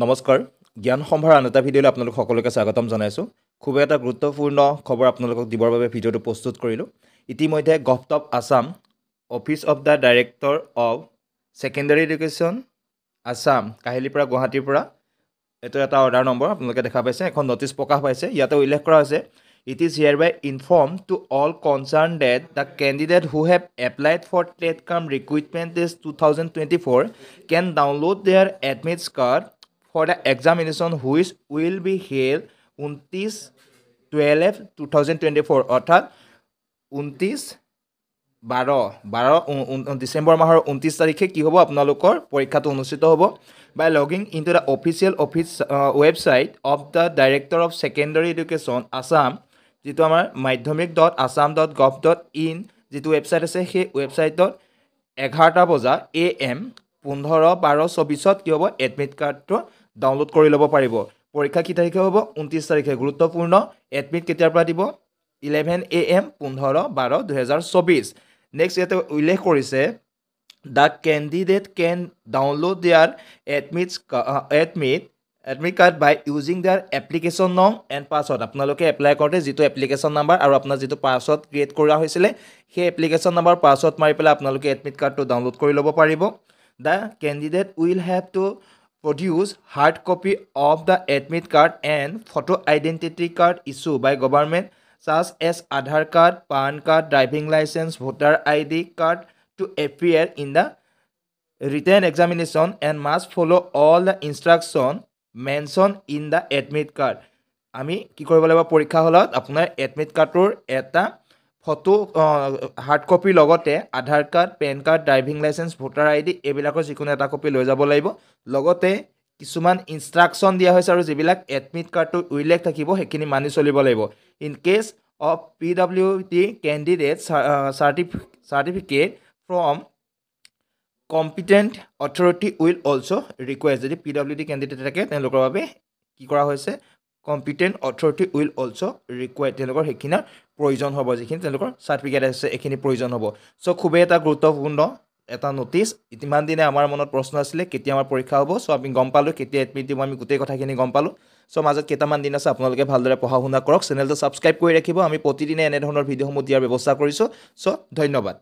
নমস্কাৰ জ্ঞান সম্ভাৰ আন এটা ভিডিঅ'লৈ আপোনালোক সকলোকে স্বাগতম জনাইছোঁ খুব এটা গুৰুত্বপূৰ্ণ খবৰ আপোনালোকক দিবৰ বাবে ভিডিঅ'টো প্ৰস্তুত কৰিলোঁ ইতিমধ্যে গভটপ Assam office of the director of secondary education Assam কাহিলীৰ পৰা গুৱাহাটীৰ পৰা এইটো এটা অৰ্ডাৰ নম্বৰ আপোনালোকে দেখা পাইছে এখন নটিচ প্ৰকাশ পাইছে ইয়াতে উল্লেখ কৰা হৈছে It is hereby informed to all concerned that the candidate who have applied for TETCAM recruitment test 2024 can download their admit card for the examination which will be held 29/12/2024 অৰ্থাৎ 29/12 ডিসেম্বৰ মাহৰ 29 তাৰিখে কি হ'ব আপোনালোকৰ পৰীক্ষাটো অনুষ্ঠিত হ'ব by logging into the official website of the Director of Secondary Education Assam যেটো আমাৰ madhyamik.assam.gov.in যেটো ওয়েবসাইট আছে সেই ওয়েবসাইটত 11টা বজা AM 15/12/24 কি হ'ব এডমিট কাৰ্ডটো ডাউনলোড কৰি ল'ব পাৰিব পৰীক্ষা কি তাৰিখে হ'ব 29 তাৰিখে গুৰুত্বপূৰ্ণ এডমিট কেতিয়াৰ পৰা দিব 11 AM 15/12/2024 নেক্সট ইয়াতে উল্লেখ কৰিছে The candidate can download their admit card by using their application name and password. আপোনালোকে এপ্লাই কৰোঁতে যিটো এপ্লিকেশ্যন নাম্বাৰ আৰু আপোনাৰ যিটো পাছৱৰ্ড ক্ৰিয়েট কৰা হৈছিলে সেই এপ্লিকেশ্যন নাম্বাৰ পাছৱৰ্ড মাৰি পেলাই আপোনালোকে এডমিট কাৰ্ডটো ডাউনলোড কৰি ল'ব পাৰিব The candidate will have to produce hard copy of the admit card and photo identity card issued by government such as Aadhaar card, PAN card, driving license, voter ID card to appear in the written examination and must follow all the instruction mentioned in the admit card আমি কি কৰিব লাগিব পৰীক্ষা হলত আপোনাৰ admit কাৰ্ডৰ এটা photo hard copy লগতে Aadhaar card PAN card driving licence voter ID এবিলাকৰ যিকোনো এটা কপি লৈ যাব লাগিব লগতে কিছুমান ইনষ্ট্ৰাকচন দিয়া হৈছে আৰু যিবিলাক এডমিট কাৰ্ডটো উল্লেখ থাকিব হেখিনি মানি চলিব লাগিব in case of PWD candidate certificate from competent authority will also request যদি PWD candidate থাকে তেওঁলোকৰ বাবে কি কৰা হৈছে competent authority will also require তেওঁলোকৰ হেকিনা প্ৰয়োজন হ'ব যিখিনি তেওঁলোকৰ সাৰ্টিফিকেট আছে এখিনি প্ৰয়োজন হ'ব সো খুবেই এটা গুৰুত্বপূৰ্ণ এটা নোটিস ইতিমান দিনে আমাৰ মনত প্ৰশ্ন আছিল কেতিয়া আমাৰ পৰীক্ষা হ'ব সো আমি গম পালো কেতিয়া এডমিট দিব আমি গোটেই কথাখিনি গম পালো সো মাজত কেইটামান দিন আছে আপোনালোকে ভালদৰে পঢ়া শুনা কৰক চেনেলটো সাবস্ক্ৰাইব কৰি ৰাখিব আমি প্ৰতিদিনে এনে ধৰণৰ ভিডিঅ'সমূহ দিয়াৰ ব্যৱস্থা কৰিছো সো ধন্যবাদ